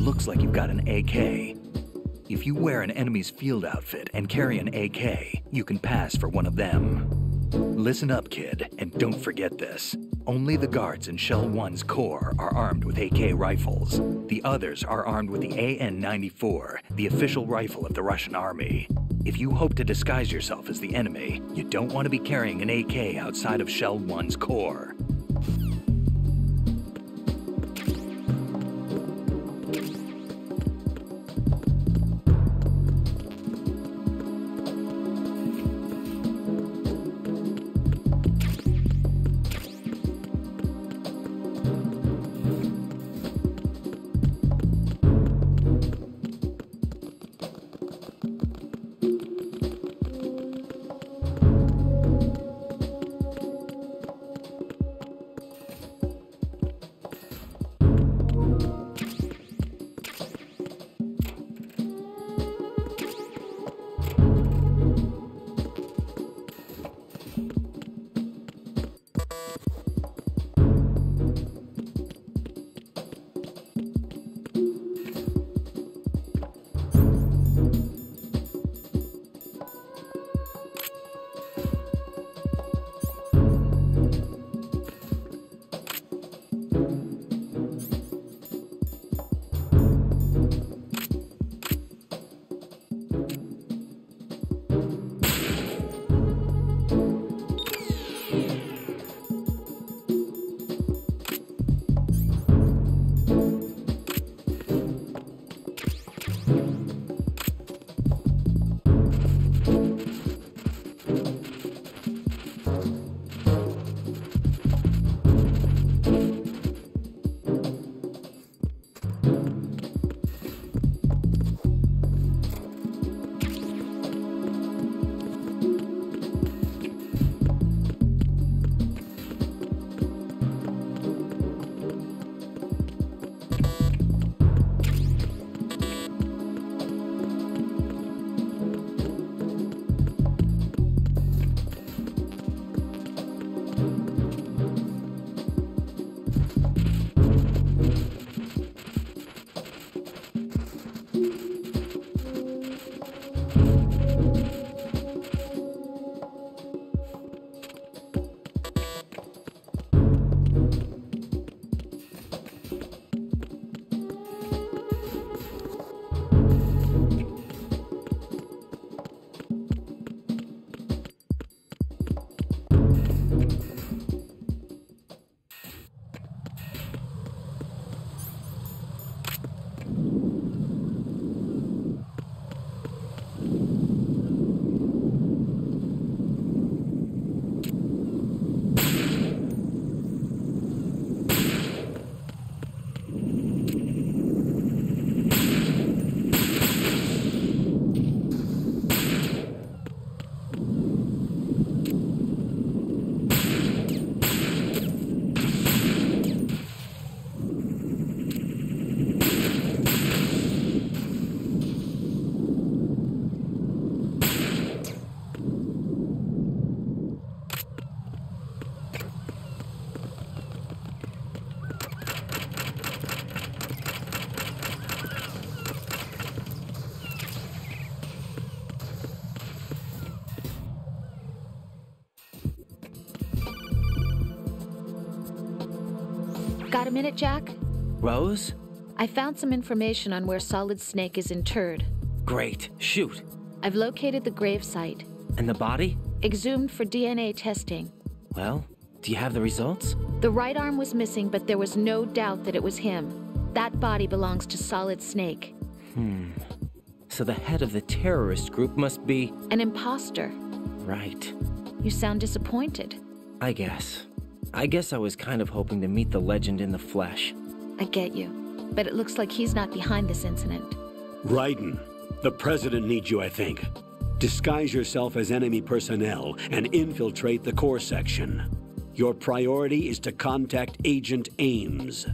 looks like you've got an AK. If you wear an enemy's field outfit and carry an AK, you can pass for one of them. Listen up, kid, and don't forget this. Only the guards in Shell 1's core are armed with AK rifles. The others are armed with the AN-94, the official rifle of the Russian army. If you hope to disguise yourself as the enemy, you don't want to be carrying an AK outside of Shell 1's core. Got a minute, Jack? Rose? I found some information on where Solid Snake is interred. Great. Shoot. I've located the grave site. And the body? Exhumed for DNA testing. Well, do you have the results? The right arm was missing, but there was no doubt that it was him. That body belongs to Solid Snake. So the head of the terrorist group must be... An imposter. Right. You sound disappointed. I guess I was kind of hoping to meet the legend in the flesh. I get you. But it looks like he's not behind this incident. Raiden, the President needs you, I think. Disguise yourself as enemy personnel and infiltrate the core section. Your priority is to contact Agent Ames.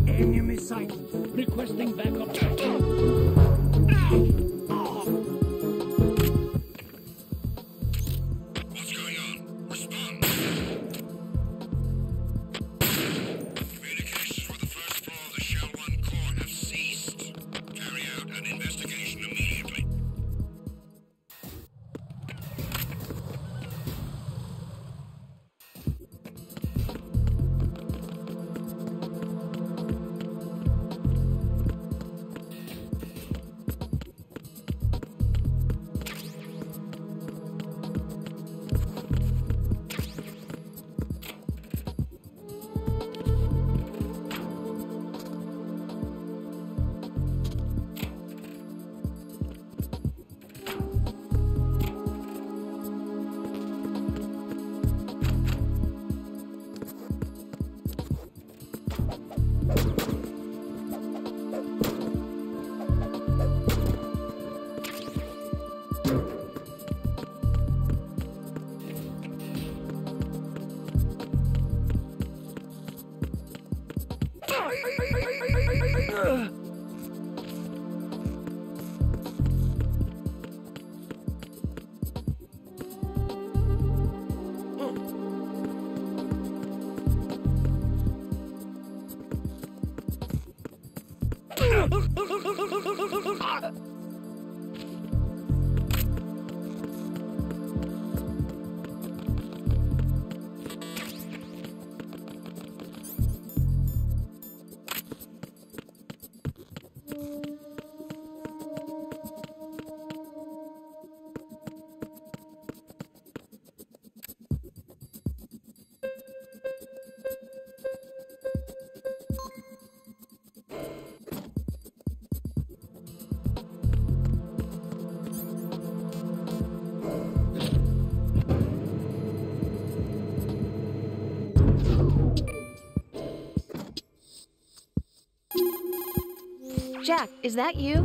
Enemy sighted. Requesting backup. Jack, is that you?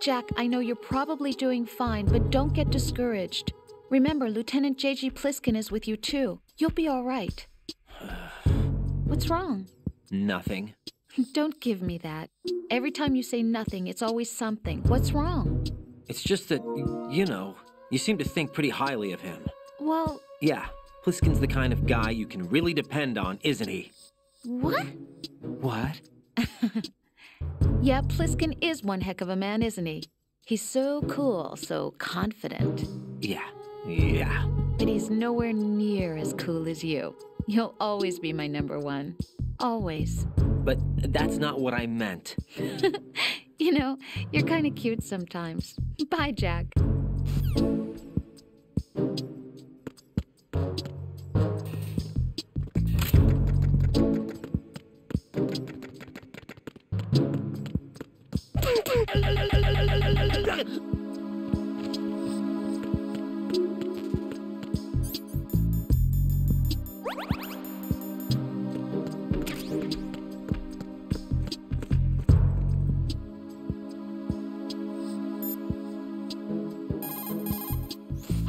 Jack, I know you're probably doing fine, but don't get discouraged. Remember, Lieutenant J.G. Pliskin is with you too. You'll be all right. What's wrong? Nothing. Don't give me that. Every time you say nothing, it's always something. What's wrong? It's just that, you know, you seem to think pretty highly of him. Well... Yeah, Pliskin's the kind of guy you can really depend on, isn't he? What? What? Yeah, Pliskin is one heck of a man, isn't he? He's so cool, so confident. Yeah. But he's nowhere near as cool as you. You'll always be my number one. Always. But that's not what I meant. You know, you're kind of cute sometimes. Bye, Jack.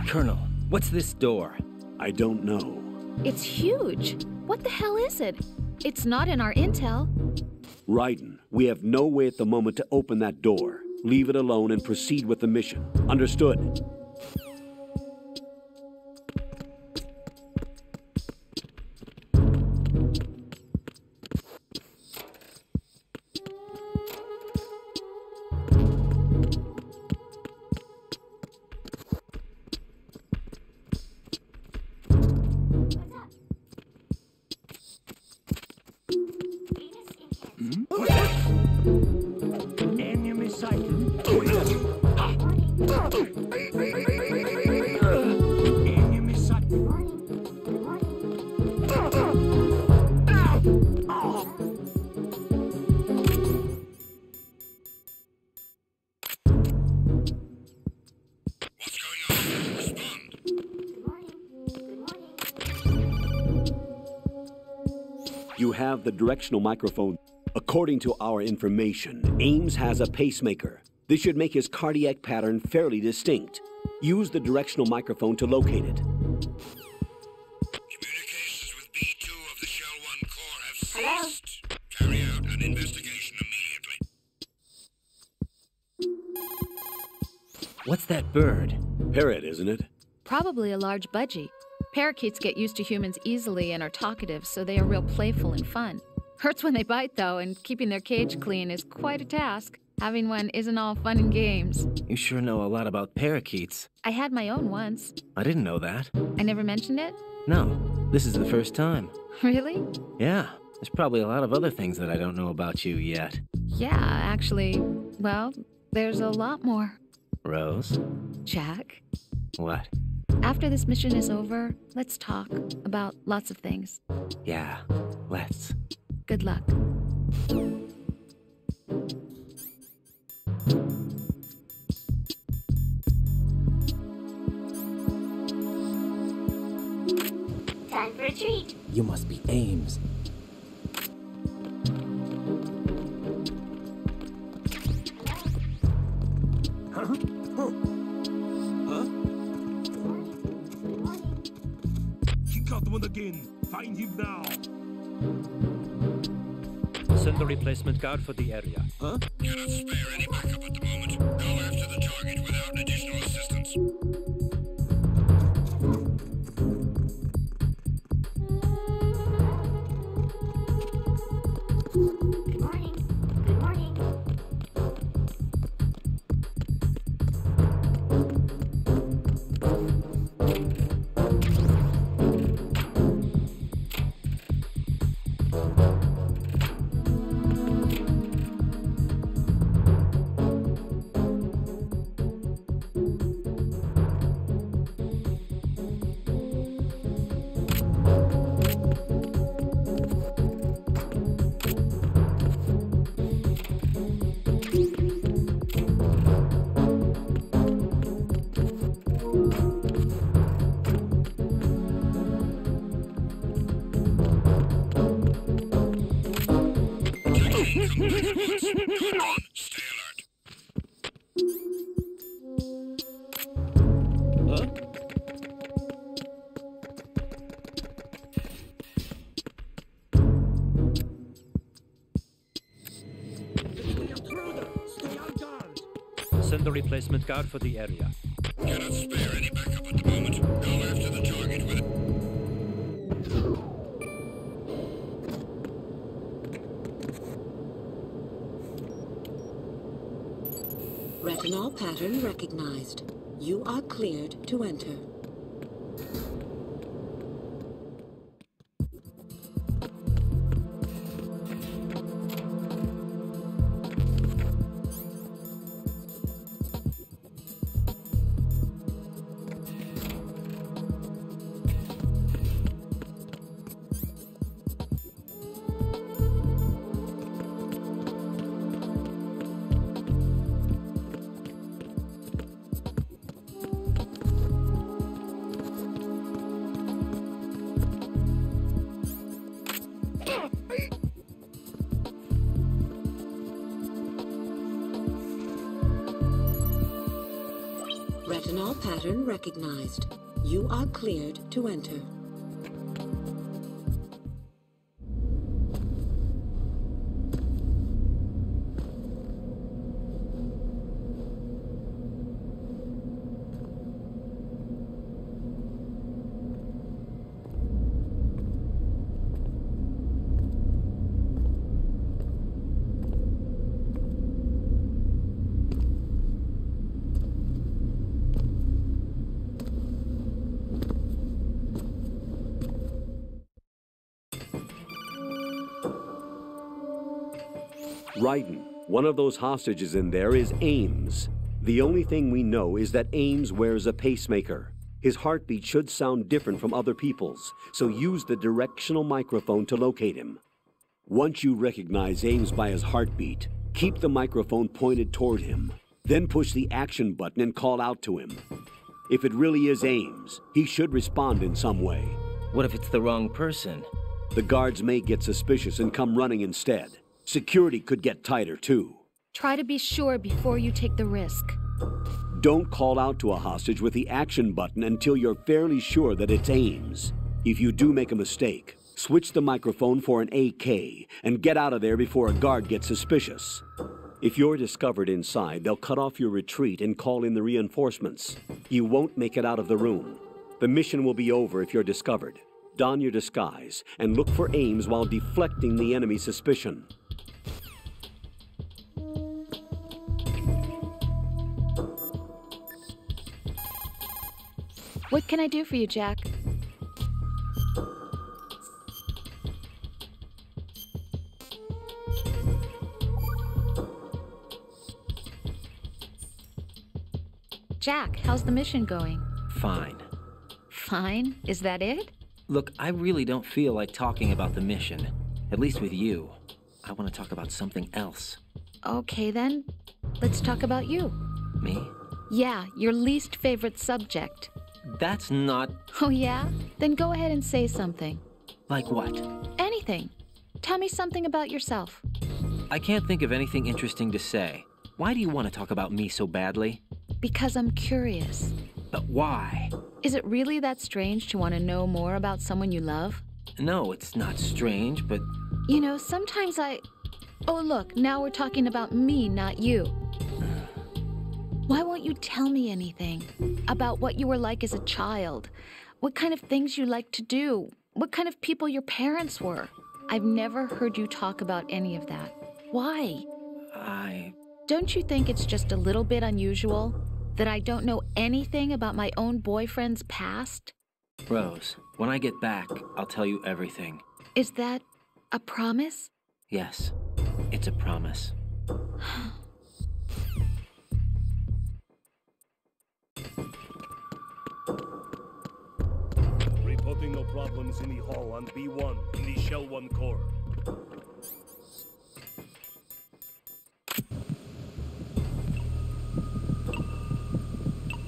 Colonel, what's this door? I don't know. It's huge. What the hell is it? It's not in our intel. Raiden, we have no way at the moment to open that door. Leave it alone and proceed with the mission. Understood? Enemy sighted. Enemy sighted. You have the directional microphone. According to our information, Ames has a pacemaker. This should make his cardiac pattern fairly distinct. Use the directional microphone to locate it. Communications with B2 of the Shell 1 Corps have ceased. Carry out an investigation immediately. What's that bird? Parrot, isn't it? Probably a large budgie. Parakeets get used to humans easily and are talkative, so they are real playful and fun. Hurts when they bite, though, and keeping their cage clean is quite a task. Having one isn't all fun and games. You sure know a lot about parakeets. I had my own once. I didn't know that. I never mentioned it? No, this is the first time. Really? Yeah, there's probably a lot of other things that I don't know about you yet. Yeah, actually, well, there's a lot more. Rose? Jack, What? after this mission is over, let's talk about lots of things. Yeah, let's. Good luck. Time for a treat. You must be Ames. Hello. Huh? find him now. Send the replacement guard for the area. Huh? Cannot spare any backup at the moment. Go after the target without additional assistance. Good morning. Good morning. Come on, stay alert. Huh? Send the replacement guard for the area. Cannot spare any backup at the moment. Go after the target with Retinol pattern recognized. You are cleared to enter. Retinol pattern recognized. You are cleared to enter. Raiden, one of those hostages in there is Ames. The only thing we know is that Ames wears a pacemaker. His heartbeat should sound different from other people's, so use the directional microphone to locate him. Once you recognize Ames by his heartbeat, keep the microphone pointed toward him. Then push the action button and call out to him. If it really is Ames, he should respond in some way. What if it's the wrong person? The guards may get suspicious and come running instead. Security could get tighter, too. Try to be sure before you take the risk. Don't call out to a hostage with the action button until you're fairly sure that it's Ames. If you do make a mistake, switch the microphone for an AK and get out of there before a guard gets suspicious. If you're discovered inside, they'll cut off your retreat and call in the reinforcements. You won't make it out of the room. The mission will be over if you're discovered. Don your disguise and look for Ames while deflecting the enemy's suspicion. What can I do for you, Jack? Jack, how's the mission going? Fine. Fine? Is that it? Look, I really don't feel like talking about the mission. At least with you. I want to talk about something else. Okay, then. Let's talk about you. Me? Yeah, your least favorite subject. That's not... Oh, yeah? Then go ahead and say something. Like what? Anything. Tell me something about yourself. I can't think of anything interesting to say. Why do you want to talk about me so badly? Because I'm curious. But why? Is it really that strange to want to know more about someone you love? No, it's not strange, but... You know, sometimes Oh, look, now we're talking about me, not you. Why won't you tell me anything about what you were like as a child? What kind of things you liked to do? What kind of people your parents were? I've never heard you talk about any of that. Why? Don't you think it's just a little bit unusual that I don't know anything about my own boyfriend's past? Rose, when I get back, I'll tell you everything. Is that a promise? Yes, it's a promise. Reporting no problems in the hall on B1 in the Shell 1 core.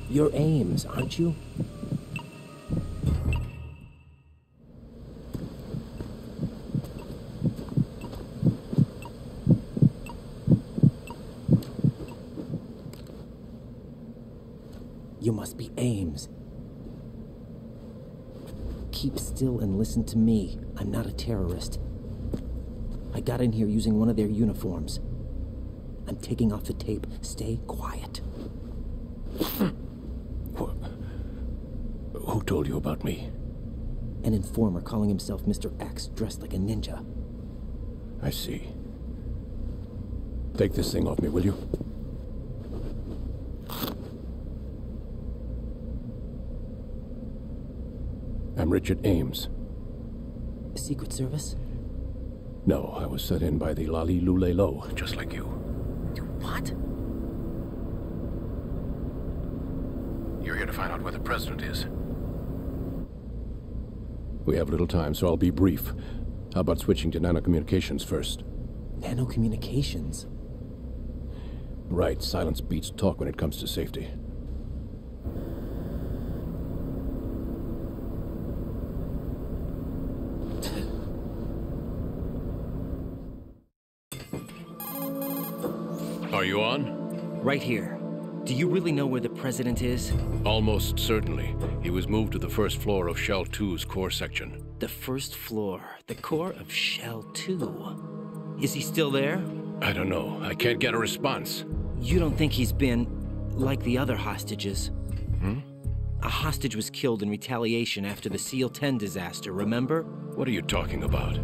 You're Ames, aren't you? You must be Ames. Keep still and listen to me. I'm not a terrorist. I got in here using one of their uniforms. I'm taking off the tape. Stay quiet. Who told you about me? An informer calling himself Mr. X, dressed like a ninja. I see. Take this thing off me, will you? I'm Richard Ames. Secret Service? No, I was sent in by the Lali Lule Lo, just like you. What? You're here to find out where the president is. We have little time, so I'll be brief. How about switching to nanocommunications first? Nanocommunications? Right, silence beats talk when it comes to safety. Are you on? Right here. Do you really know where the president is? Almost certainly. He was moved to the first floor of Shell 2's core section. The first floor, the core of Shell 2. Is he still there? I don't know. I can't get a response. You don't think he's been like the other hostages? A hostage was killed in retaliation after the SEAL 10 disaster, remember? What are you talking about?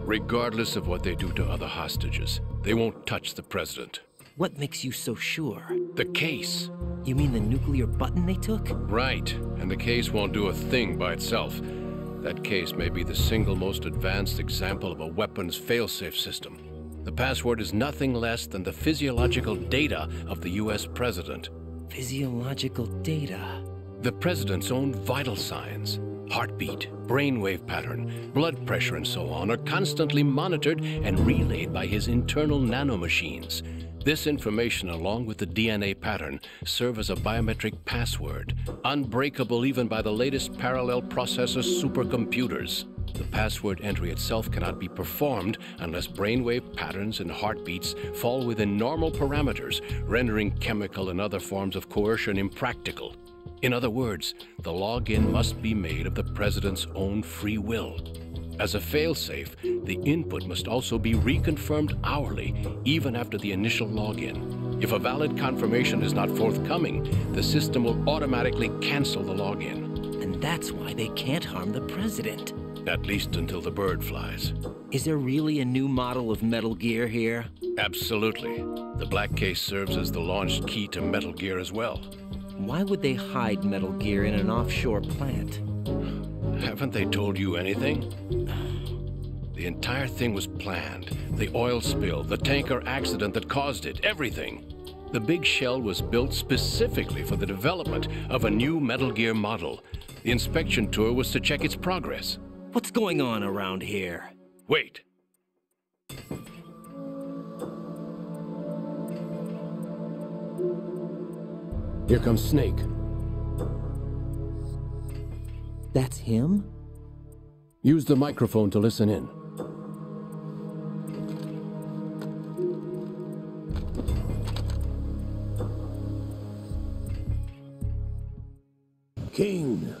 Regardless of what they do to other hostages, they won't touch the president. What makes you so sure? The case. You mean the nuclear button they took? Right, and the case won't do a thing by itself. That case may be the single most advanced example of a weapons failsafe system. The password is nothing less than the physiological data of the US president. Physiological data? The president's own vital signs, heartbeat, brainwave pattern, blood pressure, and so on, are constantly monitored and relayed by his internal nanomachines. This information, along with the DNA pattern, serve as a biometric password, unbreakable even by the latest parallel processor supercomputers. The password entry itself cannot be performed unless brainwave patterns and heartbeats fall within normal parameters, rendering chemical and other forms of coercion impractical. In other words, the login must be made of the president's own free will. As a failsafe, the input must also be reconfirmed hourly, even after the initial login. If a valid confirmation is not forthcoming, the system will automatically cancel the login. And that's why they can't harm the president. At least until the bird flies. Is there really a new model of Metal Gear here? Absolutely. The black case serves as the launch key to Metal Gear as well. Why would they hide Metal Gear in an offshore plant? Haven't they told you anything? The entire thing was planned. The oil spill, the tanker accident that caused it, everything. The big shell was built specifically for the development of a new Metal Gear model. The inspection tour was to check its progress. What's going on around here? Wait. Here comes Snake. That's him? Use the microphone to listen in. King,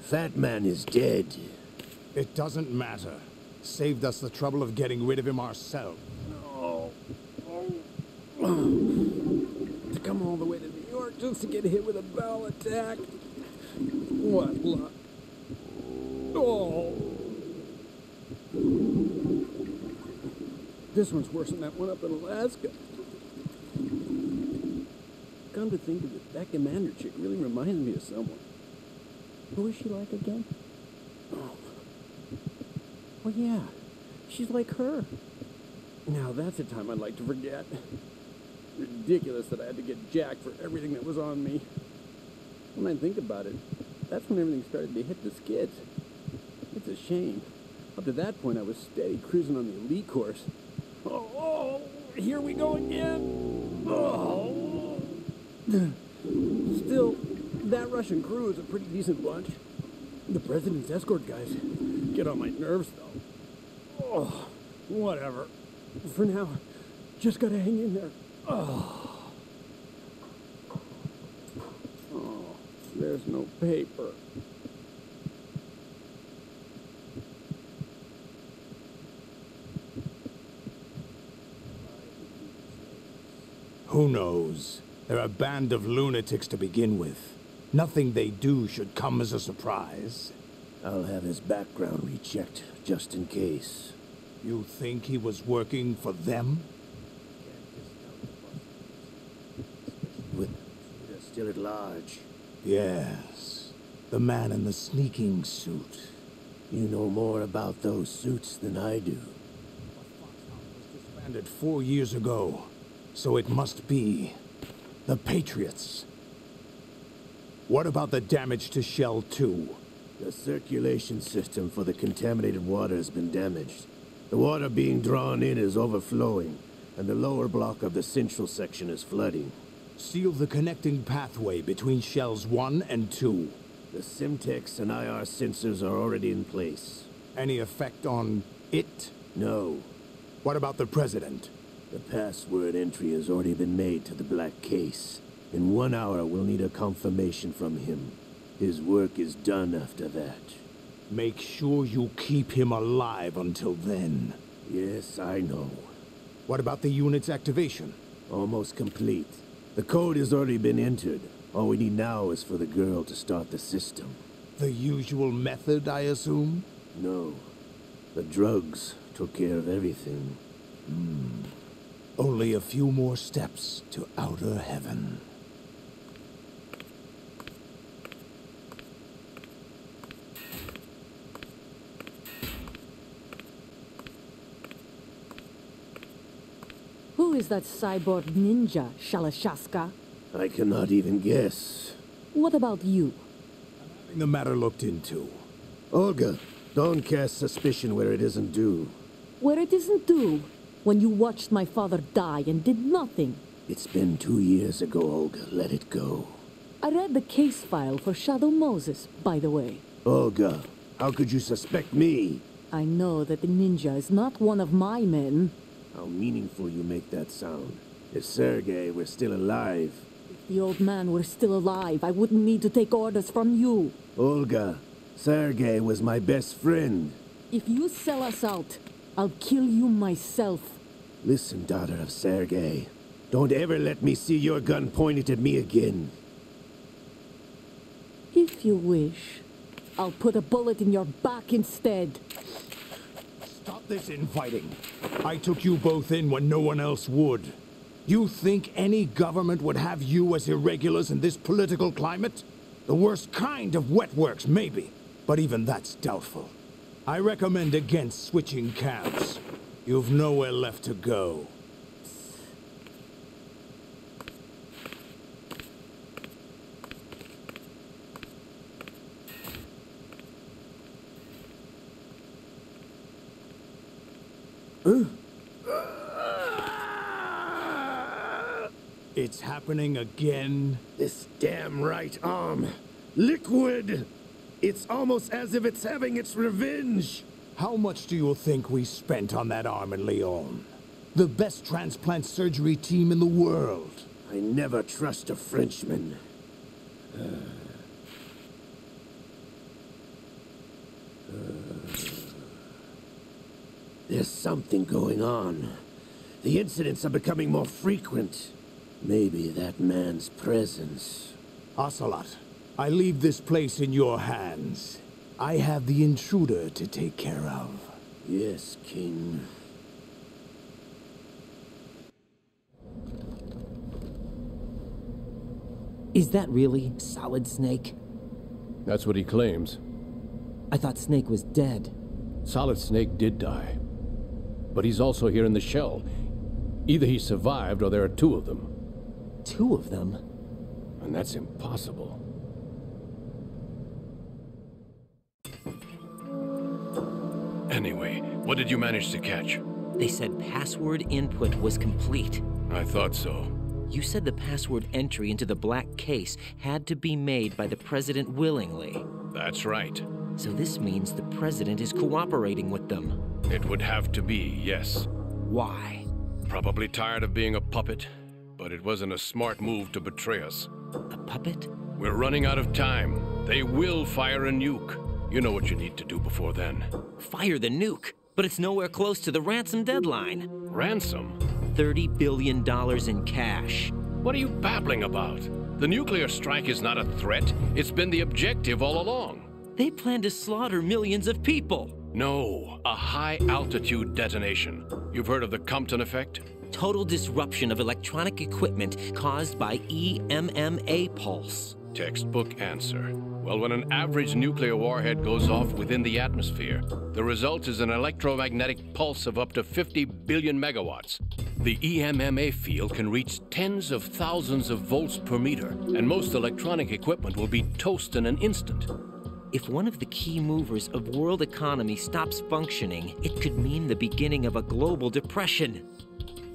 Fat Man is dead. It doesn't matter. Saved us the trouble of getting rid of him ourselves. To come all the way to New York just to get hit with a bowel attack. What luck. Oh. This one's worse than that one up in Alaska. Come to think of it, that commander chick really reminds me of someone. Who is she like again? Oh yeah, she's like her. Now that's a time I'd like to forget. Ridiculous that I had to get jacked for everything that was on me. When I think about it, that's when everything started to hit the skids. It's a shame. Up to that point, I was steady cruising on the elite course. Oh, here we go again. Oh. Still, that Russian crew is a pretty decent bunch. The president's escort guys get on my nerves, though. Oh, whatever. For now, just gotta hang in there. Oh, there's no paper. Who knows? They're a band of lunatics to begin with. Nothing they do should come as a surprise. I'll have his background rechecked, just in case. You think he was working for them? With still at large. Yes. The man in the sneaking suit. You know more about those suits than I do. Disbanded 4 years ago. So it must be the Patriots. What about the damage to Shell 2? The circulation system for the contaminated water has been damaged. The water being drawn in is overflowing, and the lower block of the central section is flooding. Seal the connecting pathway between Shells 1 and 2. The Simtex and IR sensors are already in place. Any effect on it? No. What about the President? The password entry has already been made to the black case. In 1 hour, we'll need a confirmation from him. His work is done after that. Make sure you keep him alive until then. Yes, I know. What about the unit's activation? Almost complete. The code has already been entered. All we need now is for the girl to start the system. The usual method, I assume? No. The drugs took care of everything. Only a few more steps to outer heaven. Who is that cyborg ninja, Shalashaska? I cannot even guess. What about you? I'm having the matter looked into. Olga, don't cast suspicion where it isn't due. Where it isn't due? When you watched my father die and did nothing. It's been 2 years ago, Olga. Let it go. I read the case file for Shadow Moses, by the way. Olga, how could you suspect me? I know that the ninja is not one of my men. How meaningful you make that sound. If Sergei were still alive... If the old man were still alive, I wouldn't need to take orders from you. Olga, Sergei was my best friend. If you sell us out, I'll kill you myself. Listen, daughter of Sergei. Don't ever let me see your gun pointed at me again. If you wish, I'll put a bullet in your back instead. Stop this infighting. I took you both in when no one else would. You think any government would have you as irregulars in this political climate? The worst kind of wet works, maybe. But even that's doubtful. I recommend against switching camps. You've nowhere left to go. It's happening again. This damn right arm. Liquid! It's almost as if it's having its revenge. How much do you think we spent on that arm in Lyon? The best transplant surgery team in the world. I never trust a Frenchman. There's something going on. The incidents are becoming more frequent. Maybe that man's presence. Ocelot, I leave this place in your hands. I have the intruder to take care of. Yes, King. Is that really Solid Snake? That's what he claims. I thought Snake was dead. Solid Snake did die. But he's also here in the shell. Either he survived or there are two of them. Two of them? And that's impossible. Anyway, what did you manage to catch? They said password input was complete. I thought so. You said the password entry into the black case had to be made by the President willingly. That's right. So this means the President is cooperating with them. It would have to be, yes. Why? Probably tired of being a puppet, but it wasn't a smart move to betray us. A puppet? We're running out of time. They will fire a nuke. You know what you need to do before then. Fire the nuke? But it's nowhere close to the ransom deadline. Ransom? $30 billion in cash. What are you babbling about? The nuclear strike is not a threat. It's been the objective all along. They plan to slaughter millions of people. No, a high-altitude detonation. You've heard of the Compton effect? Total disruption of electronic equipment caused by EMMA pulse. Textbook answer. Well, when an average nuclear warhead goes off within the atmosphere, the result is an electromagnetic pulse of up to 50 billion megawatts. The EMMA field can reach tens of thousands of volts per meter, and most electronic equipment will be toast in an instant. If one of the key movers of world economy stops functioning, it could mean the beginning of a global depression.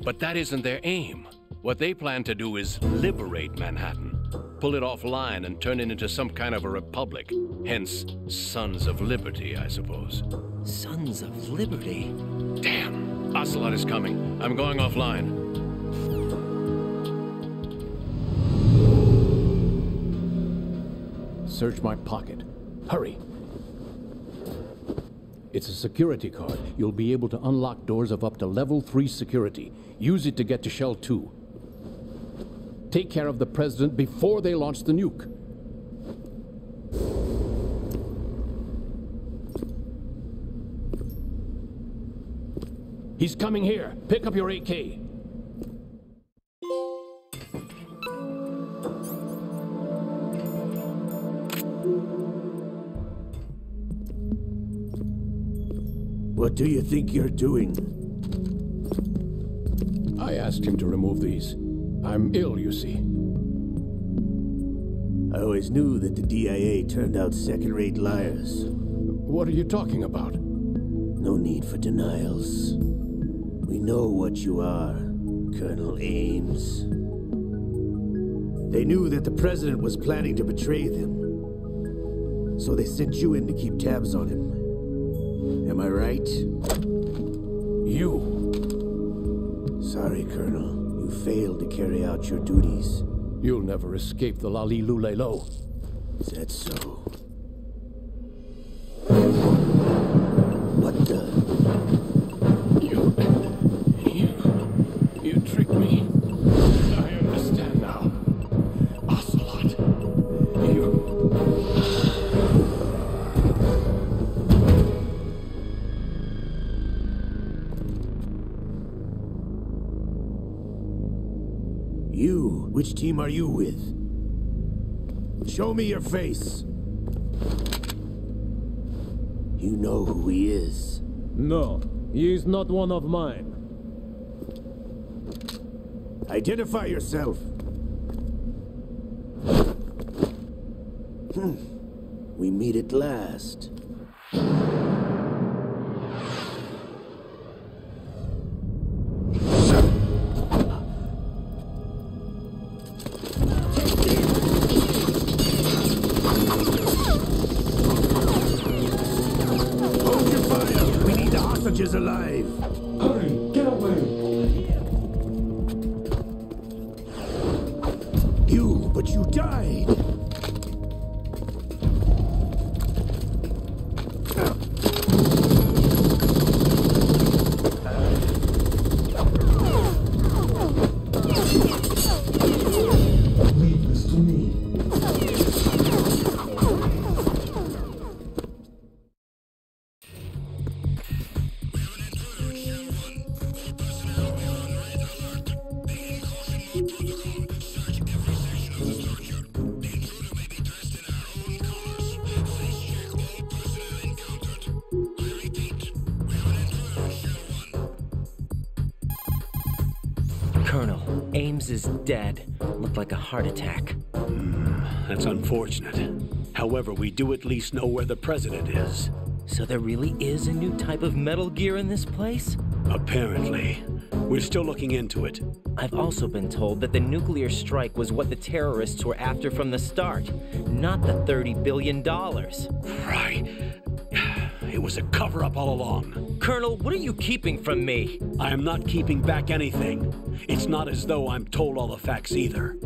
But that isn't their aim. What they plan to do is liberate Manhattan. Pull it offline and turn it into some kind of a republic. Hence, Sons of Liberty, I suppose. Sons of Liberty? Damn! Ocelot is coming. I'm going offline. Search my pocket. Hurry! It's a security card. You'll be able to unlock doors of up to level 3 security. Use it to get to Shell 2. Take care of the President before they launch the nuke. He's coming here. Pick up your AK. What do you think you're doing? I asked him to remove these. I'm ill, you see. I always knew that the DIA turned out second-rate liars. What are you talking about? No need for denials. We know what you are, Colonel Ames. They knew that the President was planning to betray them. So they sent you in to keep tabs on him. Am I right? You. Sorry, Colonel. You failed to carry out your duties. You'll never escape the Lali Lulelo. Is that so? What the? You tricked me. I understand now. Ocelot. You? Which team are you with? Show me your face. You know who he is. No, he is not one of mine. Identify yourself. We meet at last. Hold your fire! We need the hostages alive! Hurry, get away! But you died! to me. Colonel, Ames is dead. Looked like a heart attack. That's unfortunate. However, we do at least know where the president is. So there really is a new type of Metal Gear in this place? Apparently. We're still looking into it. I've also been told that the nuclear strike was what the terrorists were after from the start, not the $30 billion. Right. It was a cover-up all along. Colonel, what are you keeping from me? I am not keeping back anything. It's not as though I'm told all the facts either.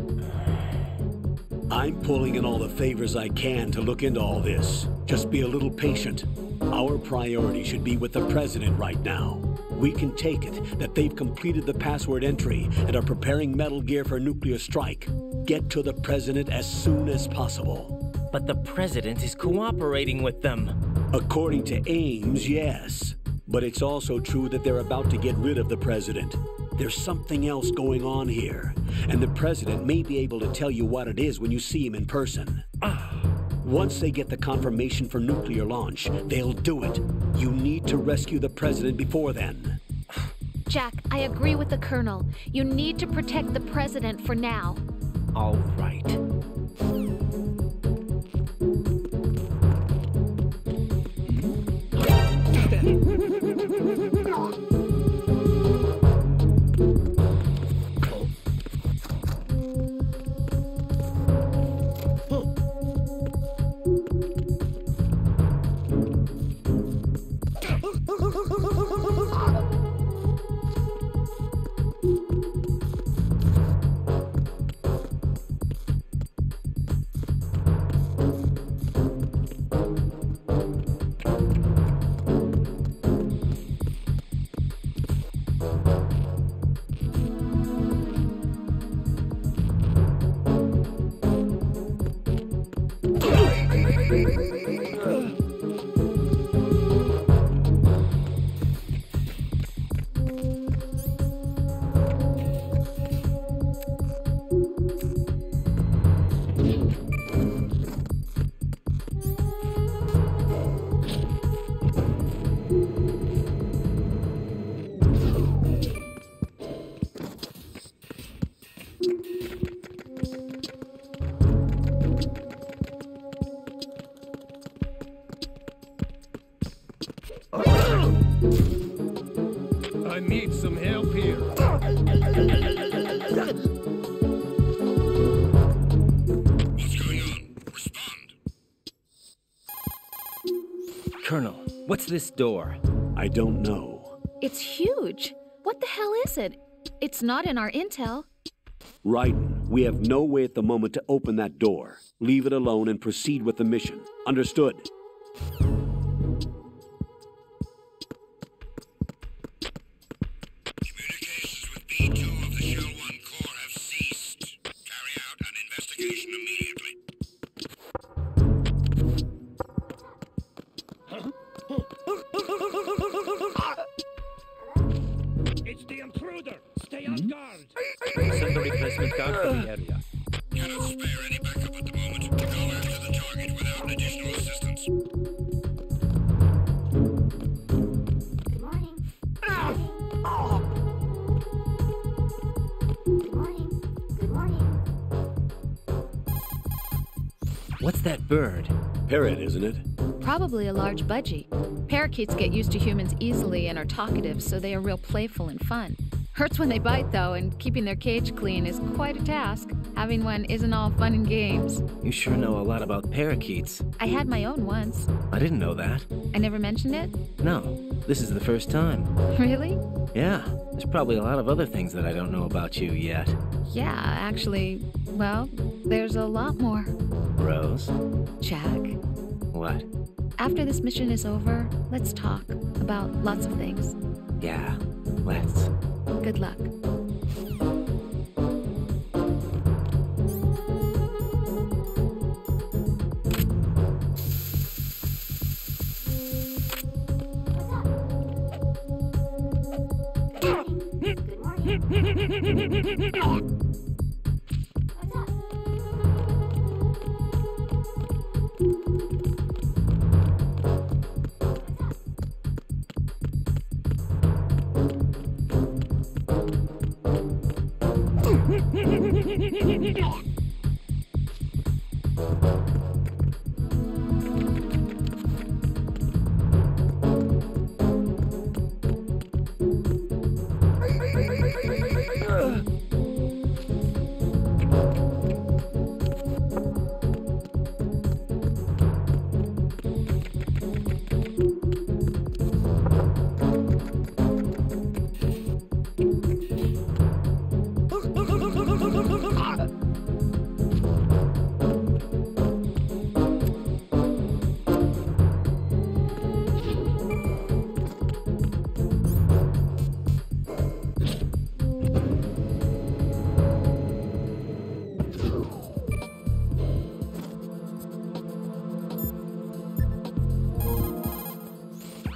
I'm pulling in all the favors I can to look into all this. Just be a little patient. Our priority should be with the president right now. We can take it that they've completed the password entry and are preparing Metal Gear for nuclear strike. Get to the president as soon as possible. But the president is cooperating with them. According to Ames, yes. But it's also true that they're about to get rid of the president. There's something else going on here, and the president may be able to tell you what it is when you see him in person. Once they get the confirmation for nuclear launch, they'll do it. You need to rescue the president before then. Jack, I agree with the Colonel. You need to protect the president for now. All right. I need some help here. What's going on? Respond. Colonel, what's this door? I don't know. It's huge. What the hell is it? It's not in our intel. Raiden, we have no way at the moment to open that door. Leave it alone and proceed with the mission. Understood? Communications with B2 of the Shell 1 Core have ceased. Carry out an investigation immediately. It's the intruder. Stay on guard. Send a replacement guard for the area. Cannot spare any backup at the moment. Go after the target without additional assistance. Good morning. Good morning. Good morning. What's that bird? Parrot, isn't it? Probably a large budgie. Parakeets get used to humans easily and are talkative, so they are real playful and fun. Hurts when they bite, though, and keeping their cage clean is quite a task. Having one isn't all fun and games. You sure know a lot about parakeets. I had my own once. I didn't know that. I never mentioned it? No, this is the first time. Really? Yeah, there's probably a lot of other things that I don't know about you yet. Yeah, actually, well, there's a lot more. Rose? Jack, What? after this mission is over, let's talk about lots of things. Yeah, let's. Good luck.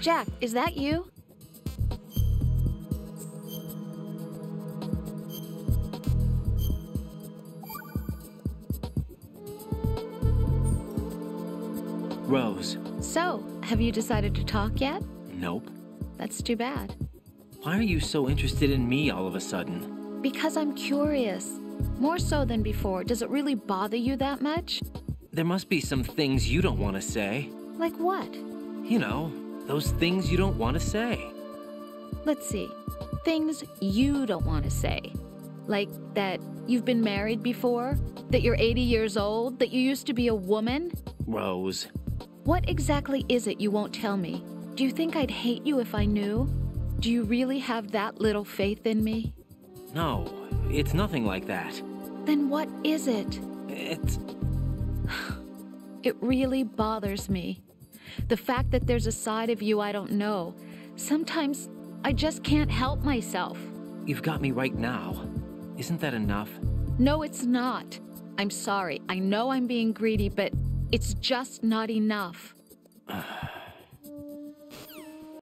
Jack, is that you? Rose. So, have you decided to talk yet? Nope. That's too bad. Why are you so interested in me all of a sudden? Because I'm curious. More so than before. Does it really bother you that much? There must be some things you don't want to say. Like what? You know, those things you don't want to say. Let's see. Things you don't want to say. Like that you've been married before? That you're 80 years old? That you used to be a woman? Rose. What exactly is it you won't tell me? Do you think I'd hate you if I knew? Do you really have that little faith in me? No, it's nothing like that. Then what is it? It's... It really bothers me. The fact that there's a side of you I don't know. Sometimes I just can't help myself. You've got me right now. Isn't that enough? No, it's not. I'm sorry. I know I'm being greedy, but it's just not enough.